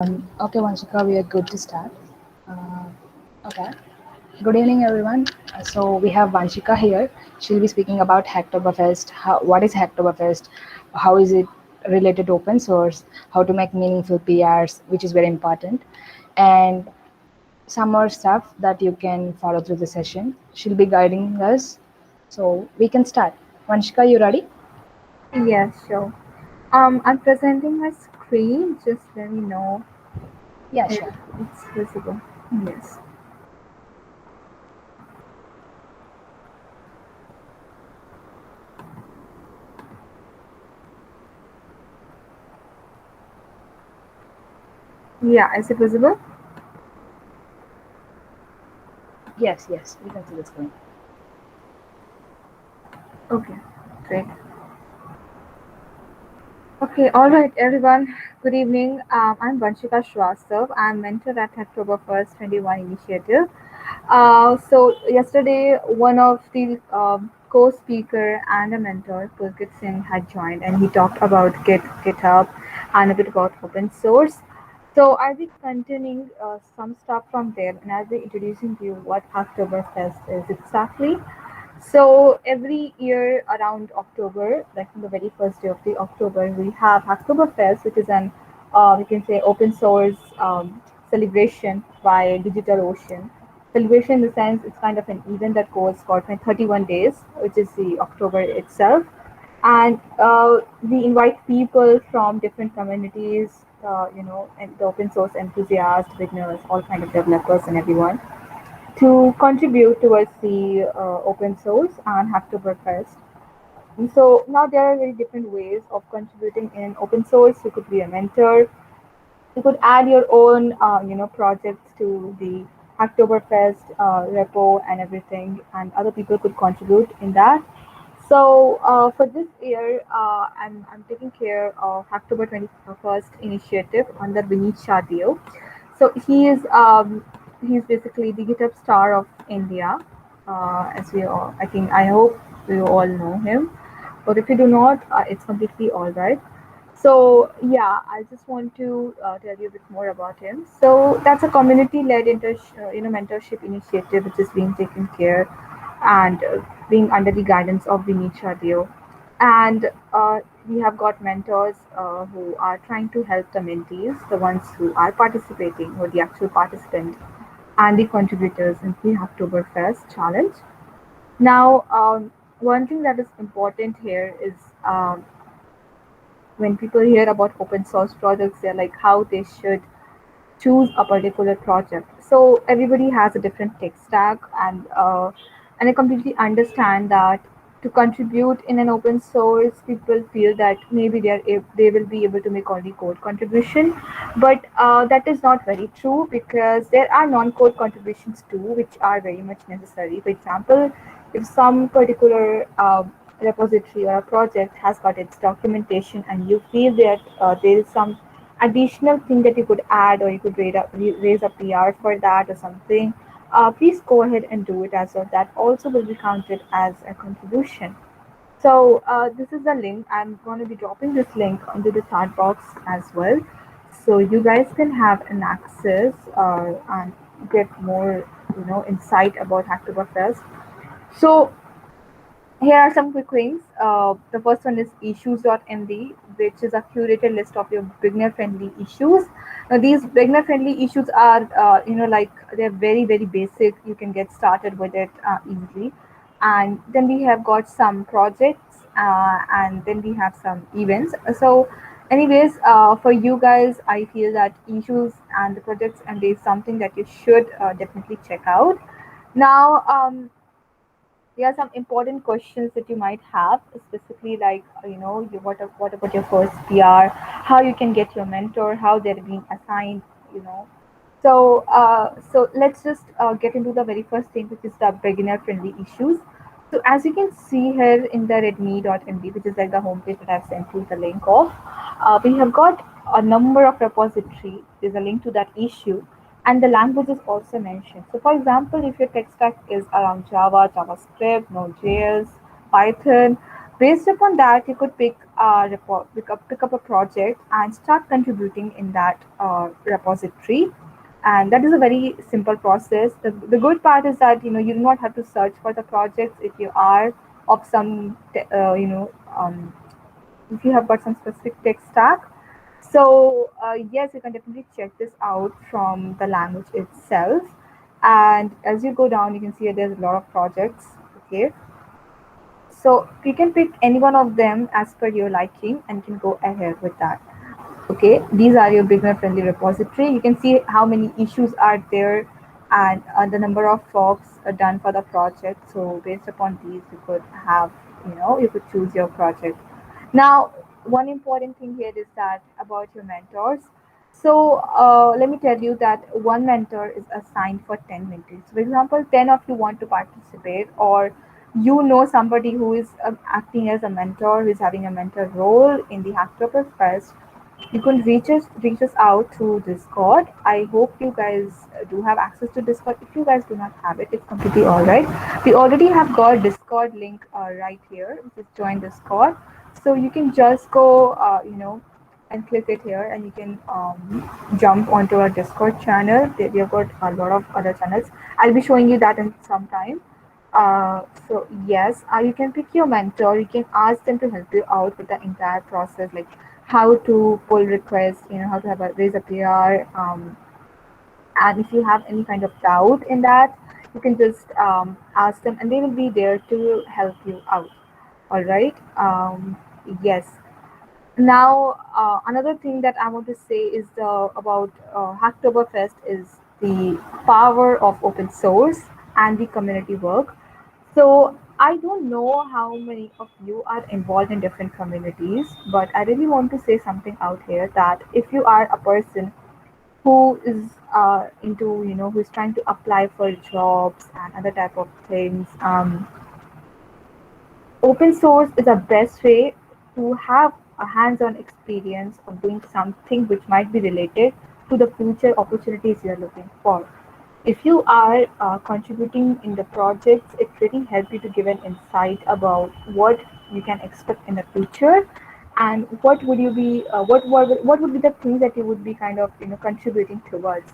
Okay, Vanshika, we are good to start. Okay. Good evening, everyone. So we have Vanshika here. She'll be speaking about Hacktoberfest. What is Hacktoberfest? How is it related to open source? How to make meaningful PRs, which is very important, and some more stuff that you can follow through the session. She'll be guiding us. So we can start. Vanshika, you ready? Yes, sure. I'm presenting my screen. Just let me know Yeah, if sure. it's visible. Yes. Yeah, is it visible? Yes, we can see the screen. Okay, great. Okay, all right, everyone. Good evening. I'm Vanshika Srivastav. I'm mentor at Oktober 21 initiative. Yesterday, one of the co-speaker and a mentor, Pulkit Singh, had joined, and he talked about GitHub, and a bit about open source. So I'll be continuing some stuff from there, and I'll be introducing to you what Oktoberfest is exactly. So every year around October, like on the very first day of the October, we have Oktoberfest, which is an we can say open source celebration by DigitalOcean. Celebration in the sense it's kind of an event that goes for 31 days, which is the October itself, and we invite people from different communities, and the open source enthusiasts, beginners, all kind of developers, and everyone to contribute towards the open source and Hacktoberfest. And so now there are very different ways of contributing in open source. You could be a mentor. You could add your own, projects to the Hacktoberfest repo and everything, and other people could contribute in that. So for this year, I'm taking care of October 21st initiative under Vineet Shadio. So he's basically the GitHub star of India, as we all I hope we all know him. But if you do not, it's completely all right. So yeah, I just want to tell you a bit more about him. So that's a community-led mentorship initiative which is being taken care and being under the guidance of Vineet Shadio. And we have got mentors who are trying to help the mentees, the ones who are participating, or the actual participant, and the contributors in the Oktoberfest challenge. Now, one thing that is important here is when people hear about open source projects, they're like how they should choose a particular project. So everybody has a different tech stack, and I completely understand that to contribute in an open source, people feel that maybe they will be able to make only code contribution, but that is not very true because there are non-code contributions too, which are very much necessary. For example, if some particular repository or a project has got its documentation and you feel that there is some additional thing that you could add or you could raise a PR for that or something, please go ahead and do it as well. That also will be counted as a contribution. So this is the link. I'm going to be dropping this link into the chat box as well. So you guys can have an access and get more, insight about Hacktoberfest. So here are some quick things. The first one is issues.md, which is a curated list of your beginner-friendly issues. Now, these beginner-friendly issues are, like they're very, very basic. You can get started with it easily. And then we have got some projects, and then we have some events. So, anyways, for you guys, I feel that issues and the projects and is something that you should definitely check out. Now, there are some important questions that you might have, specifically like what about your first PR, how you can get your mentor, how they're being assigned, you know. So let's just get into the very first thing, which is the beginner friendly issues. So as you can see here in the redme.md, which is like the homepage that I've sent you the link of, we have got a number of repository. There's a link to that issue, and the language is also mentioned. So for example, if your tech stack is around Java, JavaScript, Node.js, Python, based upon that, you could pick pick up a project and start contributing in that repository. And that is a very simple process. The good part is that you do not have to search for the projects if you are of some if you have got some specific tech stack. So yes, you can definitely check this out from the language itself. And as you go down, you can see there's a lot of projects. Okay, so you can pick any one of them as per your liking and can go ahead with that. Okay, these are your beginner friendly repository. You can see how many issues are there and the number of forks are done for the project. So based upon these, you could have, you could choose your project. Now, one important thing here is that about your mentors. So let me tell you that one mentor is assigned for 10 mentees. For example, 10 of you want to participate, or somebody who is acting as a mentor, who is having a mentor role in the Hacktober Fest. You can reach us out through Discord. I hope you guys do have access to Discord. If you guys do not have it, it's completely all right. We already have got Discord link right here. Just join Discord, so you can just go, and click it here, and you can jump onto our Discord channel. We have got a lot of other channels. I'll be showing you that in some time. So yes, you can pick your mentor. You can ask them to help you out with the entire process, like how to pull requests, how to have a raise a PR. And if you have any kind of doubt in that, you can just ask them, and they will be there to help you out. All right. Yes. Now, another thing that I want to say is about Hacktoberfest is the power of open source and the community work. So I don't know how many of you are involved in different communities, but I really want to say something out here that if you are a person who is into, who is trying to apply for jobs and other type of things, open source is the best way to have a hands-on experience of doing something which might be related to the future opportunities you're looking for. If you are contributing in the projects, it really helps you to give an insight about what you can expect in the future, and what would be the things that you would be kind of contributing towards.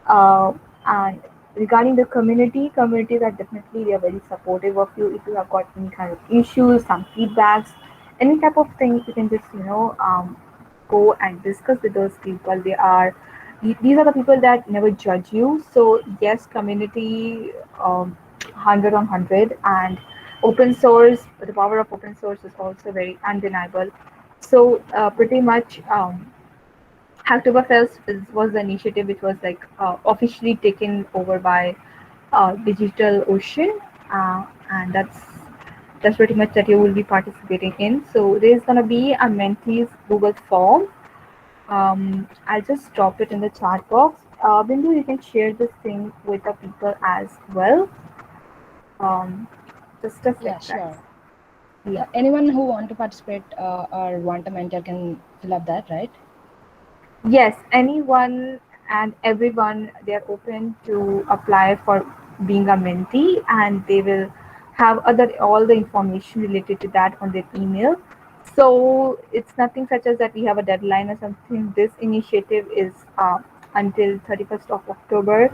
And regarding the communities are definitely, they are very supportive of you. If you have got any kind of issues, some feedbacks, any type of things, you can just go and discuss with those people. These are the people that never judge you. So yes, community, 100 on 100, and open source. The power of open source is also very undeniable. So pretty much. Hacktoberfest was the initiative which was like officially taken over by Digital Ocean, and that's pretty much that you will be participating in. So there's gonna be a mentees Google form. I'll just drop it in the chat box. Bindu, you can share this thing with the people as well. Um, just a sec, Yeah, guys. sure. Yeah. Anyone who want to participate or want a mentor can fill up that, right? Yes, anyone and everyone, they're open to apply for being a mentee, and they will have other all the information related to that on their email. So it's nothing such as that we have a deadline or something. This initiative is until 31st of October.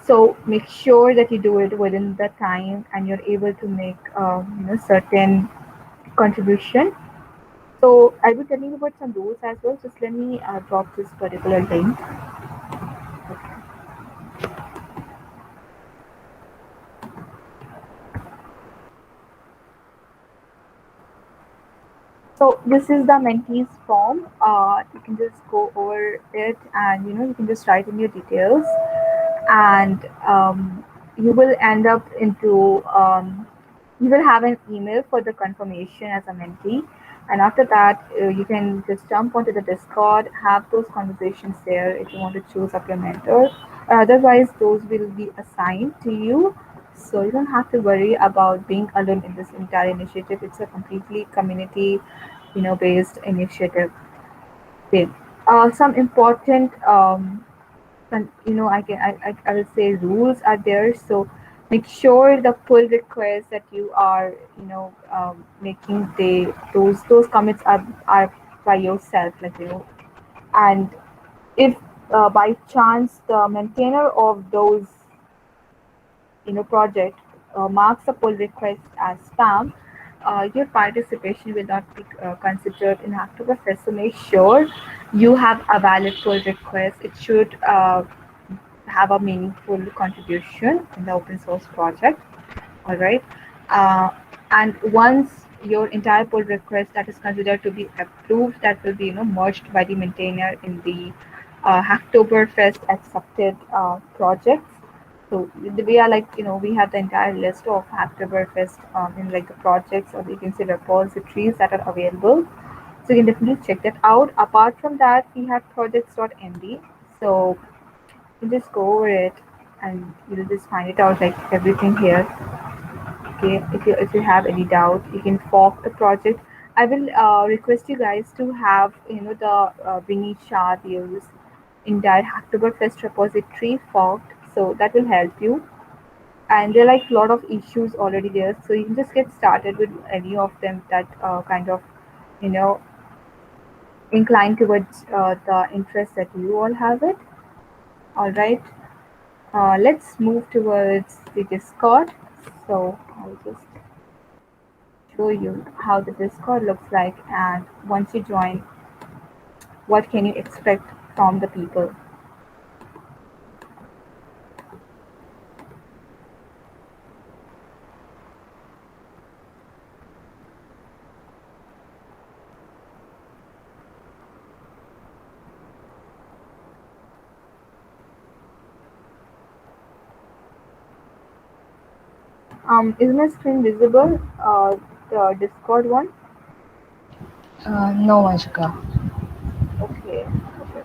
So make sure that you do it within the time and you're able to make certain contribution. So I'll be telling you about some rules as well. Just let me drop this particular link. So this is the mentees form. You can just go over it, and you can just write in your details, and you will end up into you will have an email for the confirmation as a mentee. And after that, you can just jump onto the Discord, have those conversations there if you want to choose up your mentor. Otherwise, those will be assigned to you, so you don't have to worry about being alone in this entire initiative. It's a completely community, based initiative. Okay. Some important, I will say rules are there. So make sure the pull requests that you are making, those commits are by yourself, like and if by chance the maintainer of those project marks a pull request as spam, your participation will not be considered in Hacktoberfest. So make sure you have a valid pull request. It should have a meaningful contribution in the open source project. All right. Uh, and once your entire pull request that is considered to be approved, that will be merged by the maintainer in the Hacktoberfest accepted projects. So we are like we have the entire list of Hacktoberfest in like the projects, or you can say repositories that are available. So you can definitely check that out. Apart from that, we have projects.md. So you just go over it and you'll just find it out like everything here. Okay, if you have any doubt, you can fork the project. I will request you guys to have the Vinny Shah views entire Hacktoberfest repository forked, so that will help you. And there are like a lot of issues already there, so you can just get started with any of them that kind of you know incline towards the interest that you all have it. All right, let's move towards the Discord. So I'll just show you how the Discord looks like, and once you join, what can you expect from the people. Is my screen visible? The Discord one. No, Vanshika. Okay. Okay.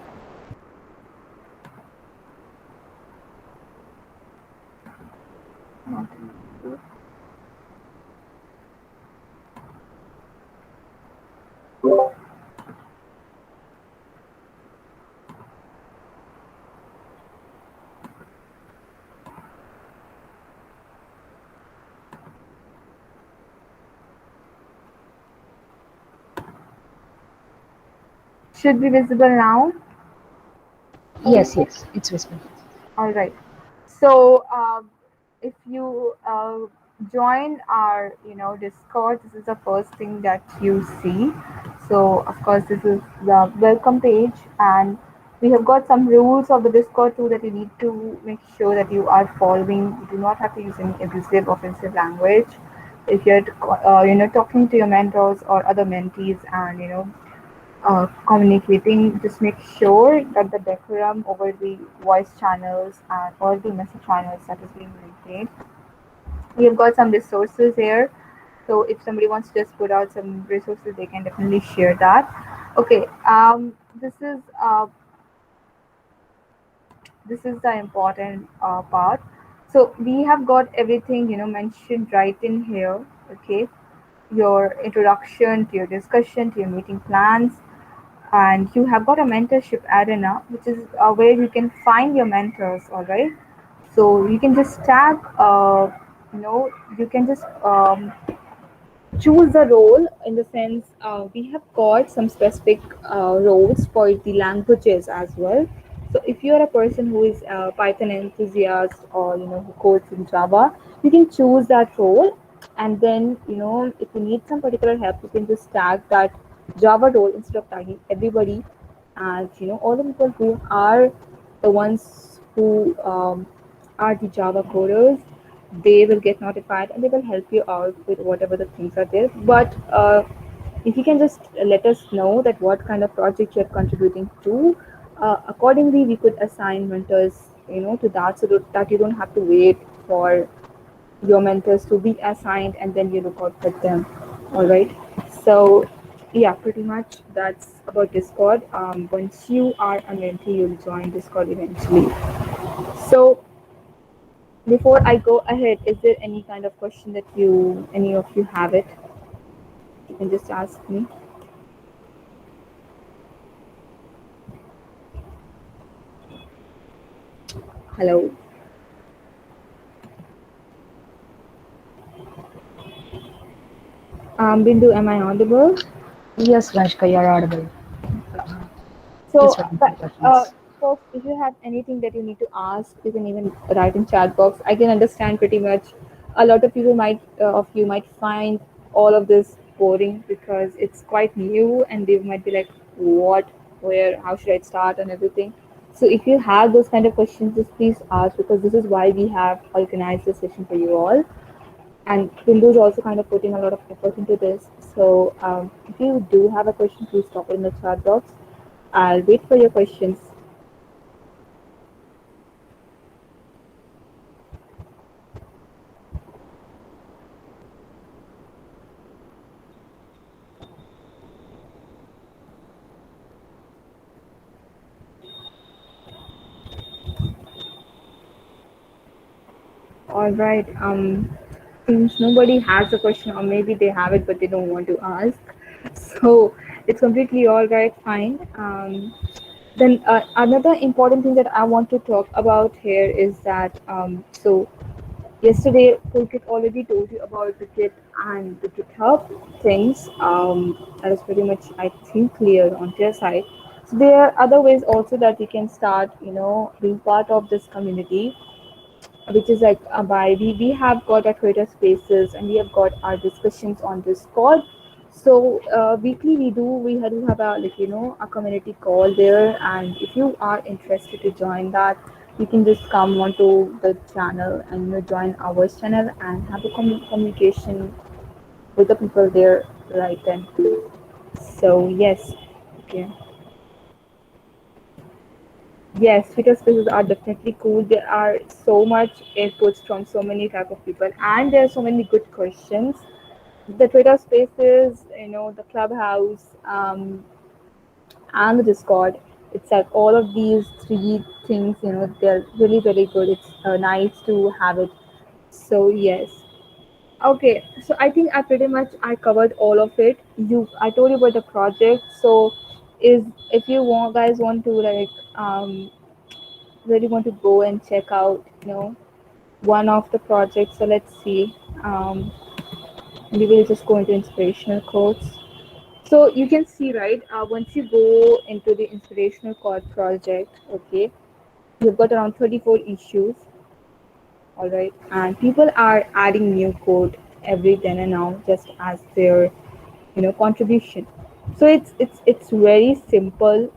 Not visible. Should be visible now. Yes, yes, it's visible. All right. So if you join our Discord, this is the first thing that you see. So of course this is the welcome page, and we have got some rules of the Discord too that you need to make sure that you are following. You do not have to use any abusive, offensive language. If you're talking to your mentors or other mentees, and communicating, just make sure that the decorum over the voice channels and all the message channels that is being maintained. We've got some resources here. So if somebody wants to just put out some resources, they can definitely share that. Okay, this is the important part. So we have got everything mentioned right in here. Okay, your introduction to your discussion, to your meeting plans, and you have got a mentorship arena, which is where you can find your mentors. All right, so you can just tag you know you can just choose a role, in the sense we have got some specific roles for the languages as well. So if you are a person who is a Python enthusiast, or who codes in Java, you can choose that role. And then if you need some particular help, you can just tag that Java role instead of tagging everybody. And all the people who are the ones who are the Java coders, they will get notified and they will help you out with whatever the things are there. But if you can just let us know that what kind of project you're contributing to, accordingly we could assign mentors to that, so that you don't have to wait for your mentors to be assigned and then you look out for them. All right, so yeah, pretty much that's about Discord. Once you are a mentee, you'll join Discord eventually. So before I go ahead, is there any kind of question that any of you have it? You can just ask me. Hello. Bindu, am I audible? Yes, Vanshika, you're audible. Uh, Please So, proceed with your questions. folks, if you have anything that you need to ask, you can even write in chat box. I can understand pretty much. A lot of people might of you might find all of this boring because it's quite new, and they might be like, "What? Where? How should I start?" and everything. So, if you have those kind of questions, just please ask because this is why we have organized this session for you all. And Bindu is also kind of putting a lot of effort into this. So, if you do have a question, please drop it in the chat box. I'll wait for your questions. All right. Since nobody has a question, or maybe they have it but they don't want to ask, so it's completely all right. Fine. Then another important thing that I want to talk about here is that yesterday Pulkit already told you about the Git and the GitHub things. That is pretty much I think clear on their side. So there are other ways also that you can start, being part of this community, which is like by we have got our Twitter spaces and we have got our discussions on Discord. So weekly we do have a a community call there, and if you are interested to join that, you can just come onto the channel and join our channel and have a communication with the people there right then. So yes, okay. Yes, Twitter spaces are definitely cool. There are so much inputs from so many type of people, and there are so many good questions. The Twitter spaces, the Clubhouse, and the Discord. It's like all of these three things. They're really very good. It's nice to have it. So yes. Okay, so I think I covered all of it. I told you about the project. So, is if you guys want to really want to go and check out, one of the projects. So let's see. Um, we will just go into inspirational quotes. So you can see, right? Once you go into the inspirational quote project, okay, you've got around 34 issues, all right, and people are adding new code every then and now just as their, contribution. So it's very simple.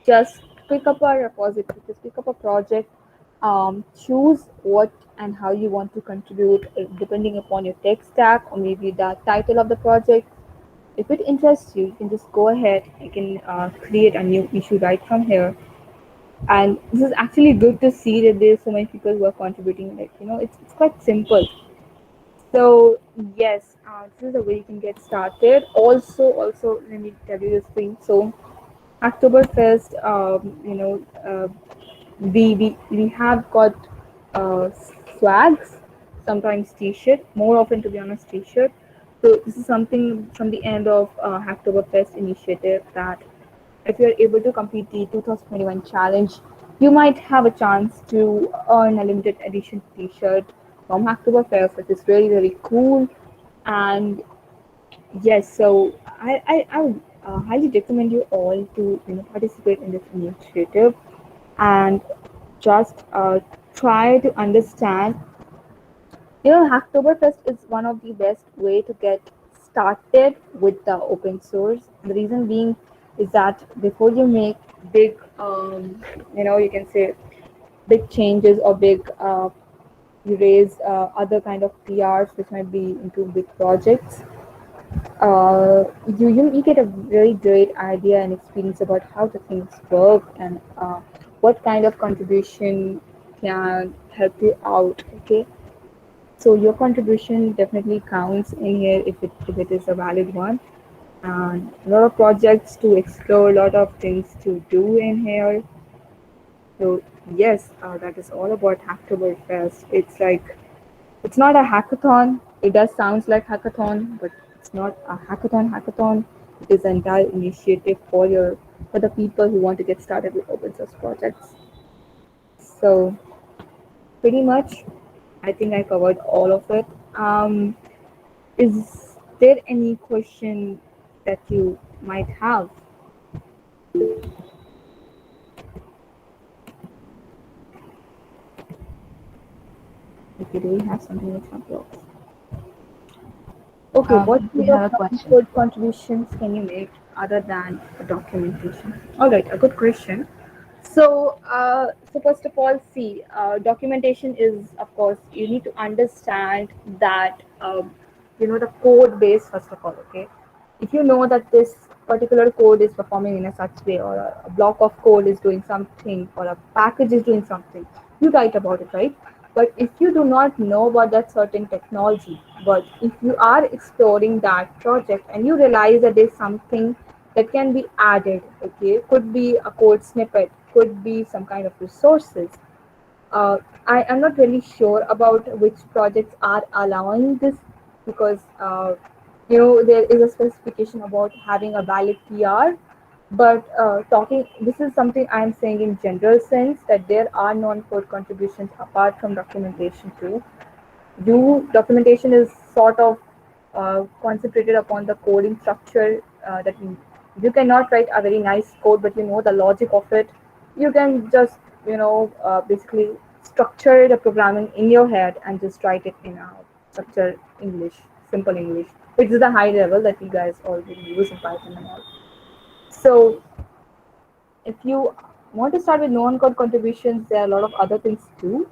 Just pick up a repository, just pick up a project, choose what and how you want to contribute depending upon your tech stack or maybe the title of the project. If it interests you, you can just go ahead. You can create a new issue right from here. And this is actually good to see that there's so many people who are contributing. It's quite simple. So yes, this is the way you can get started. Also, let me tell you this thing. So Oktoberfest, we have got uh, swags, sometimes T-shirt, more often to be honest T-shirt. So this is something from the end of Hacktoberfest initiative that if you're able to complete the 2021 challenge, you might have a chance to earn a limited edition T-shirt from Hacktoberfest, which is really really cool. And yes, so I would highly recommend you all to participate in this initiative and just try to understand. Hacktoberfest is one of the best way to get started with the open source. The reason being is that before you make big, you can say big changes or big you raise other kind of PRs which might be into big projects, you get a very great idea and experience about how the things work and what kind of contribution can help you out. Okay, so your contribution definitely counts in here if it is a valid one, and a lot of projects to explore, a lot of things to do in here. So yes, that is all about Hacktoberfest. It's not a hackathon. It does sounds like hackathon, but it's not a hackathon. It is an entire initiative for the people who want to get started with open source projects. So pretty much, I think I covered all of it. Is there any question that you might have? Okay, do we have something in chat box? Okay, what We kind have of a question. non-code contributions can you make other than documentation? All right, a good question. So first of all, see, documentation is, of course, you need to understand that, the code base first of all. Okay, if you know that this particular code is performing in a such way, or a block of code is doing something, or a package is doing something, you write about it, right? But if you do not know about that certain technology, but if you are exploring that project and you realize that there's something that can be added, okay, could be a code snippet, could be some kind of resources. uh, I am not really sure about which projects are allowing this, because there is a specification about having a valid PR. But talking, this is something I am saying in general sense, that there are non-code contributions apart from documentation too. Documentation is sort of concentrated upon the coding structure, that you cannot write a very nice code, but you know the logic of it. You can just basically structure the programming in your head and just write it in a structured English, simple English, which is the high level that you guys already use in Python and all. So if you want to start with non-code contributions, there are a lot of other things too.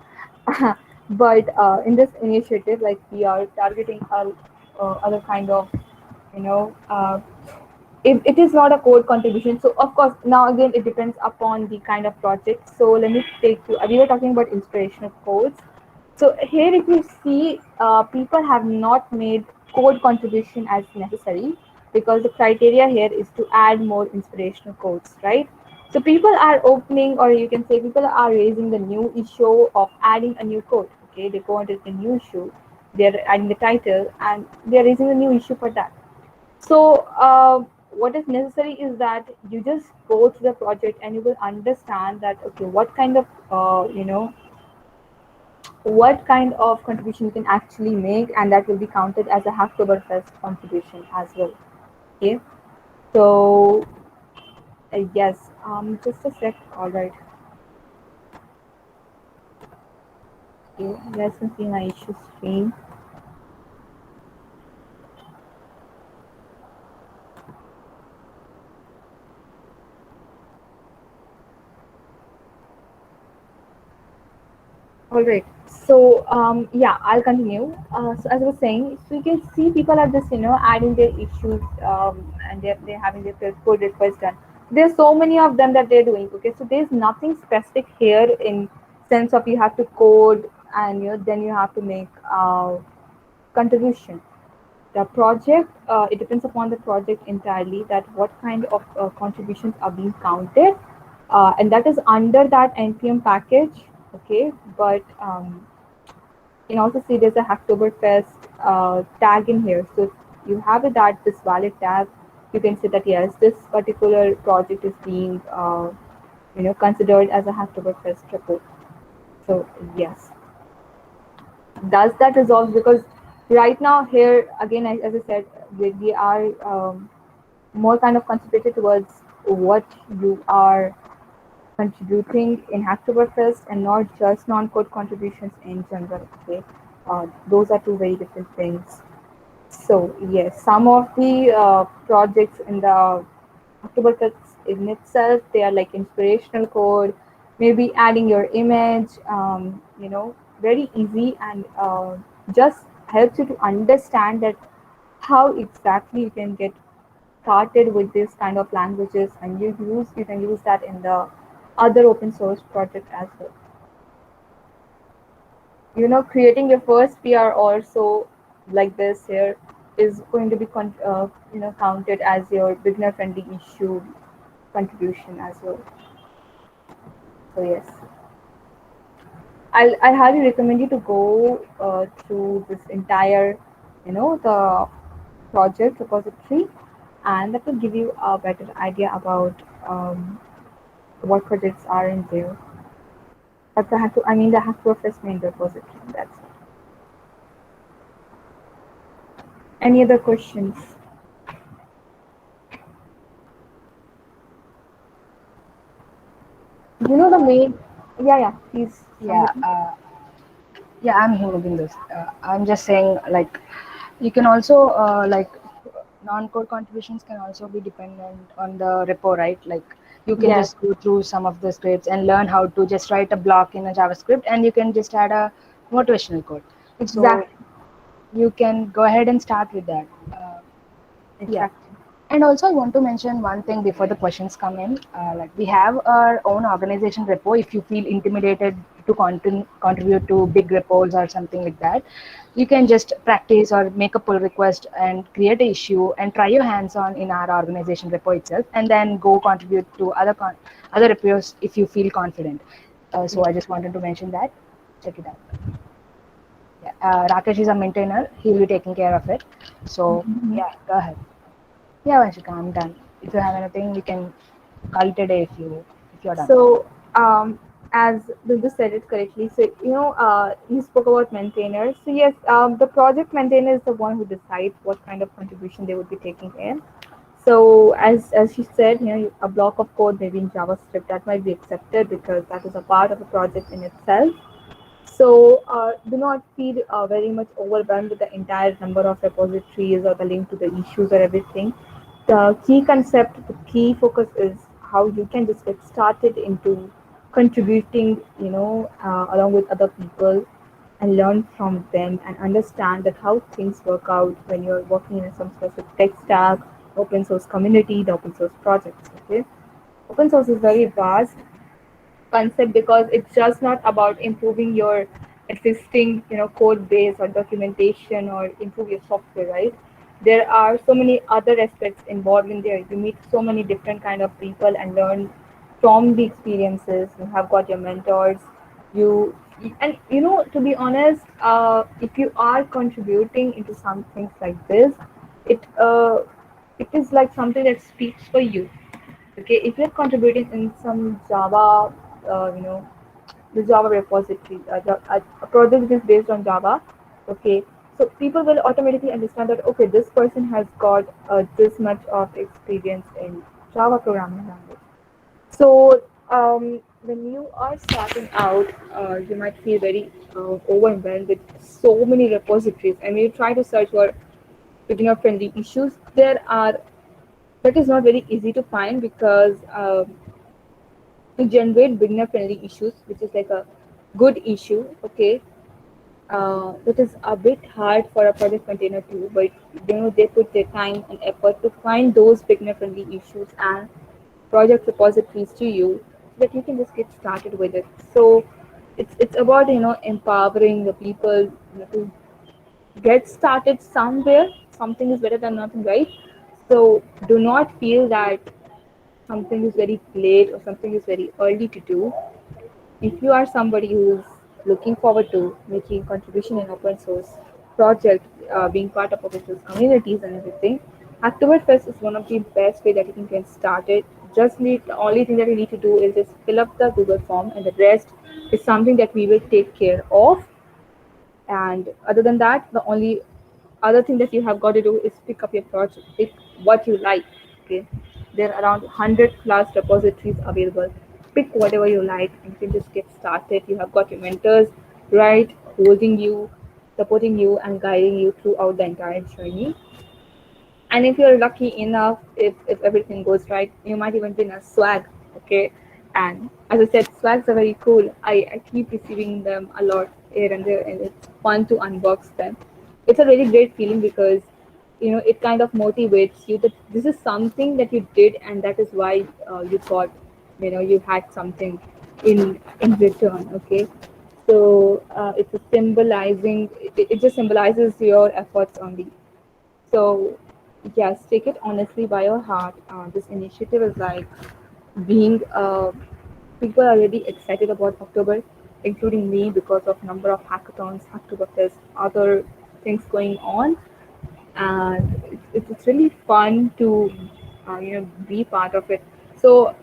But in this initiative, like, we are targeting other kind of, you know, uh, if it is not a code contribution. So of course, now again, it depends upon the kind of project. So let me take you. We were talking about inspirational codes. So here, if you see, people have not made code contribution as necessary, because the criteria here is to add more inspirational codes, right? So people are opening, or you can say people are raising the new issue of adding a new code. Okay, they go under the new issue, they're adding the title, and they're raising a new issue for that. So, what is necessary is that you just go through the project and you will understand that, okay, what kind of contribution you can actually make, and that will be counted as a Hacktoberfest contribution as well. Okay, so yes, just a sec. All right, okay, yes, I'm seeing my issue screen. All right. So yeah, I'll continue. So as I was saying, so you can see people are just adding their issues, and they're having their pull request done. There's so many of them that they're doing. Okay, so there's nothing specific here in sense of you have to code, and then you have to make contribution. The project, it depends upon the project entirely, that what kind of contributions are being counted, and that is under that npm package. Okay, but you can also see there's a Hacktoberfest tag in here. So if you have it at this valid tag, you can say that yes, this particular project is being considered as a Hacktoberfest report. So yes, does that resolve? Because right now here again, as I said, we are more kind of concentrated towards what you are contributing in Hacktoberfest, and not just non-code contributions in general. Okay, those are two very different things. So yes, some of the projects in the Hacktoberfest in itself, they are like inspirational code, maybe adding your image, very easy, and just helps you to understand that how exactly you can get started with this kind of languages, and you can use that in the other open source project as well. Creating your first PR also, like this here, is going to be counted as your beginner friendly issue contribution as well. So yes, I highly recommend you to go through this entire the project repository, and that will give you a better idea about what projects are in there. But the Hacktoberfest main repository. That's it. Any other questions? You know the main. Yeah, yeah. Please, Yeah, somebody. yeah, I'm hearing this. I'm just saying, like, you can also, non-code contributions can also be dependent on the repo, right? Like, you can Yes, just go through some of the scripts and learn how to just write a block in a JavaScript, and you can just add a motivational code. So exactly, you can go ahead and start with that. Yeah. exactly. And also, I want to mention one thing before the questions come in. Like, we have our own organization repo. If you feel intimidated to contribute to big repos or something like that, you can just practice or make a pull request and create an issue and try your hands on in our organization repo itself, and then go contribute to other repos if you feel confident. So I just wanted to mention that. Check it out. Yeah. Rakesh is a maintainer. He'll be taking care of it. So Mhm. yeah, go ahead. Yeah, Vanshika, I'm done. If you have anything, we can call it a day if you're done. So, as Bindu said it correctly, so you spoke about maintainers. So yes, the project maintainer is the one who decides what kind of contribution they would be taking in. So as she said, a block of code maybe in JavaScript that might be accepted because that is a part of the project in itself. So do not feel very much overwhelmed with the entire number of repositories or the link to the issues or everything. The key concept, the key focus is how you can just get started into contributing, along with other people and learn from them and understand that how things work out when you're working in some specific tech stack, open source community, the open source projects. Okay, open source is very vast concept because it's just not about improving your existing code base or documentation or improve your software, right? There are so many other aspects involved in there. You meet so many different kind of people and learn from the experiences. You have got your mentors. You and to be honest, if you are contributing into some things like this, it is like something that speaks for you. Okay, if you're contributing in some Java, you know, the Java repository, a project which is based on Java, okay, so people will automatically understand that okay, this person has got this much of experience in Java programming language. So when you are starting out, you might feel very overwhelmed with so many repositories, and when you try to search for beginner-friendly issues, there are that is not very easy to find because to generate beginner friendly issues, which is like a good issue, okay, that is a bit hard for a project maintainer too, but they put their time and effort to find those beginner friendly issues and project repositories to you so that you can just get started with it. So it's about empowering the people to get started somewhere. Something is better than nothing, right? So do not feel that something is very late or something is very early to do. If you are somebody who's looking forward to making contribution in open source project, being part of open source communities and everything, Hacktoberfest is one of the best way that you can get started. Just need the only thing that you need to do is just fill up the Google form, and the rest is something that we will take care of. And other than that, the only other thing that you have got to do is pick up your project, pick what you like. Okay, there are around 100 plus repositories available. Pick whatever you like and you can just get started. You have got your mentors, right, holding you, supporting you, and guiding you throughout the entire journey. And if you're lucky enough, if everything goes right, you might even win a swag. Okay, and as I said, swags are very cool. I keep receiving them a lot here and there, and it's fun to unbox them. It's a really great feeling because it kind of motivates you that this is something that you did, and that is why you got, you had something in return. Okay, so it's a symbolizing. It just symbolizes your efforts only. So, yes, take it honestly by your heart. This initiative is like being people are really excited about October, including me because of number of hackathons, Hacktoberfest, other things going on, and it's really fun to be part of it. So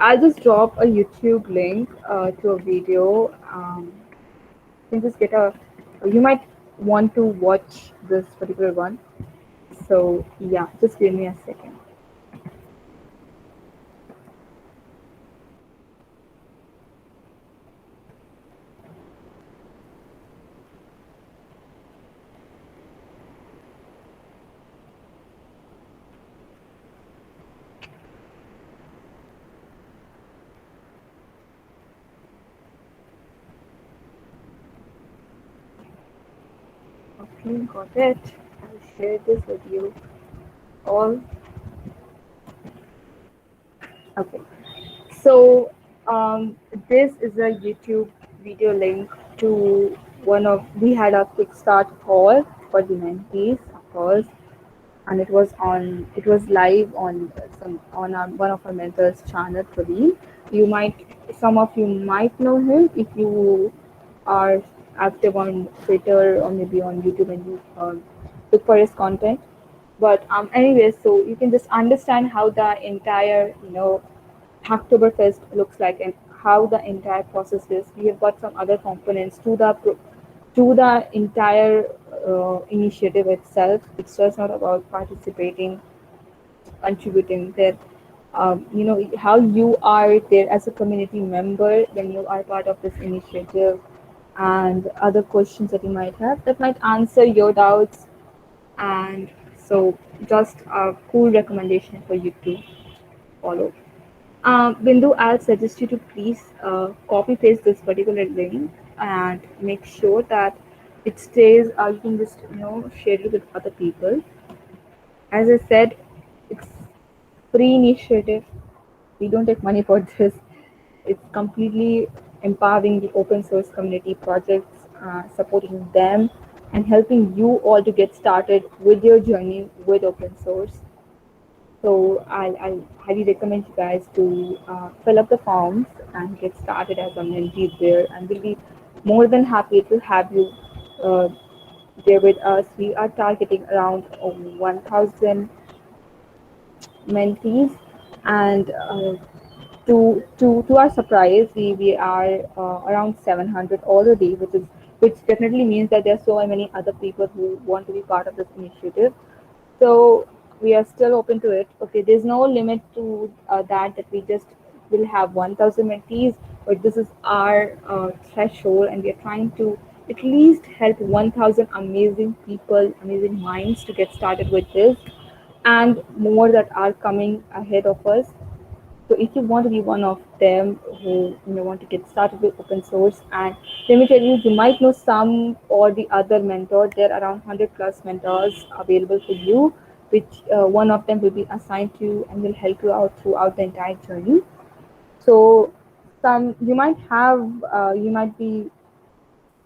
I'll just drop a YouTube link to a video. You can just get a. You might want to watch this particular one So yeah, just give me a second. Okay, got it. I'll share this with you all. Okay. So this is a YouTube video link to one of we had a Kickstart call for the mentees, of course, and it was live on some on our, one of our mentors channel, Praveen. You might some of you might know him if you are active on Twitter or maybe on YouTube and you look for his content. But anyways, so you can just understand how the entire Hacktoberfest looks like and how the entire process is. We have got some other components to the entire initiative itself. It's just not about participating, contributing there. How you are there as a community member when you are part of this initiative, and other questions that you might have that might answer your doubts. And so, just a cool recommendation for you to follow. Bindu, I'll suggest you to please copy paste this particular link and make sure that it stays. You can just share it with other people. As I said, it's free initiative. We don't take money for this. It's completely empowering the open source community projects, supporting them, and helping you all to get started with your journey with open source. So I'll highly recommend you guys to fill up the forms and get started as a mentee there, and we'll be more than happy to have you uh, there with us. We are targeting around 1,000 mentees, and to our surprise, we are around 700 already, which definitely means that there are so many other people who want to be part of this initiative. So we are still open to it. Okay, there's no limit to that we just will have 1,000 mentees, but this is our threshold, and we are trying to at least help 1,000 amazing people, amazing minds to get started with this, and more that are coming ahead of us. So if you want to be one of them who want to get started with open source, and let me tell you, you might know some or the other mentor. There are around 100 plus mentors available for you, which one of them will be assigned to you and will help you out throughout the entire journey. So some you might be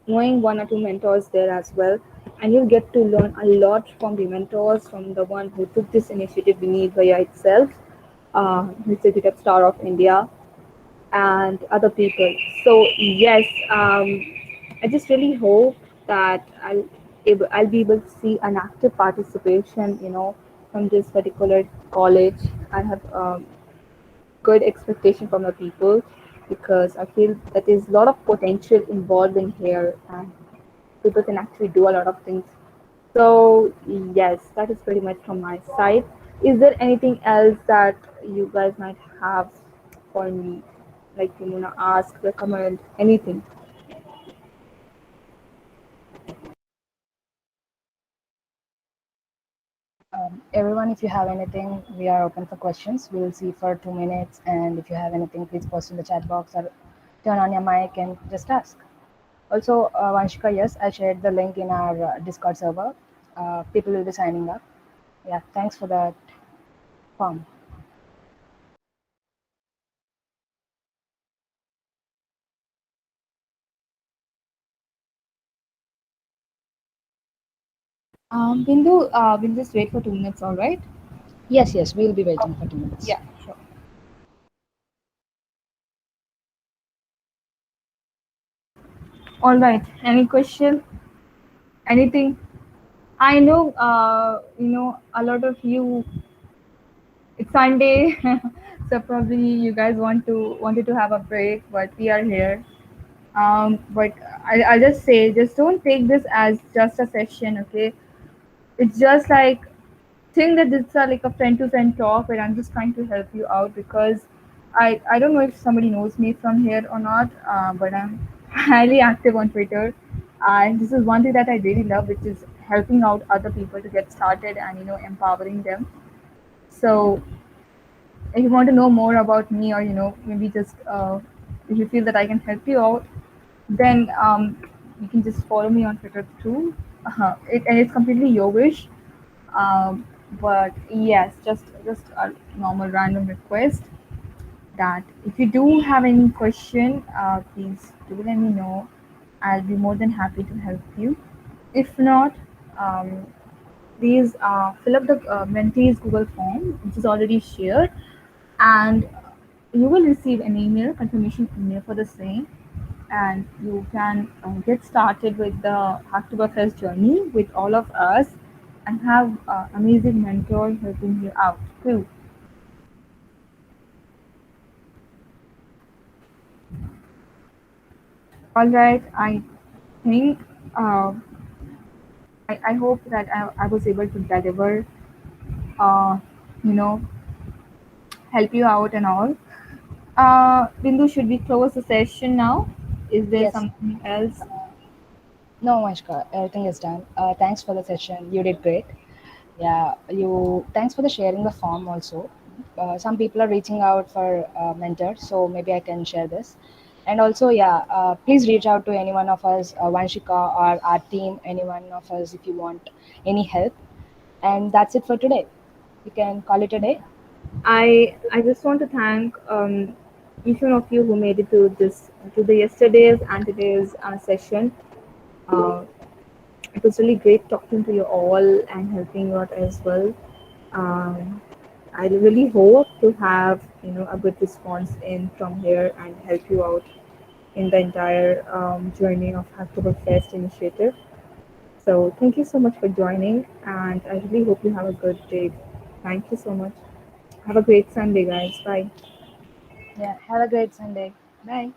knowing one or two mentors there as well, and you'll get to learn a lot from the mentors, from the one who took this initiative, Vineet Bhaiya itself, who's the GitHub star of India, and other people. So yes, I just really hope that I'll be able to see an active participation, from this particular college. I have good expectation from the people because I feel that there's a lot of potential involved in here, and people can actually do a lot of things. So yes, that is pretty much from my side. Is there anything else that you guys might have for me? Like you wanna ask, recommend, anything? Everyone, if you have anything, we are open for questions. We will see for 2 minutes, and if you have anything, please post in the chat box or turn on your mic and just ask. Also, Vanshika, yes, I shared the link in our Discord server. People will be signing up. Yeah, thanks for that form. Bindu, we'll just wait for 2 minutes, all right? Yes, yes, we'll be Oh, waiting for 2 minutes. yeah, sure. All right. Any question? Anything? I know, a lot of you. It's Sunday, so probably you guys wanted to have a break, but we are here. But I'll just say, just don't take this as just a session, okay? It's just like think that this is like a friend to friend talk where I'm just trying to help you out because I don't know if somebody knows me from here or not, but I'm highly active on Twitter. And this is one thing that I really love, which is helping out other people to get started and empowering them. So if you want to know more about me, or maybe just if you feel that I can help you out, then you can just follow me on Twitter too. And it's completely your wish. Um, but yes, just a normal random request that if you do have any question, please do let me know. I'll be more than happy to help you. If not, um, please fill up the mentees Google form, which is already shared, and you will receive an email, confirmation email for the same, and you can get started with the Hacktoberfest journey with all of us and have amazing mentor helping you out too. All right, I think uh, I hope that I was able to deliver, uh, you know, help you out and all. Bindu, should we close the session now? Is there Yes. something else? No, Mashka, everything is done. Thanks for the session. You did great. Yeah, you. Thanks for the sharing the form also. Some people are reaching out for mentors, so maybe I can share this. And also, yeah, please reach out to any one of us, Vanshika or our team, any one of us if you want any help. And that's it for today. We can call it a day. I just want to thank each one of you who made it to the yesterday's and today's session. Uh, it was really great talking to you all and helping you out as well. Um, I really hope to have a good response in from here and help you out in the entire journey of Hacktoberfest initiative. So thank you so much for joining, and I really hope you have a good day. Thank you so much. Have a great Sunday, guys. Bye. Yeah, have a great Sunday. Bye.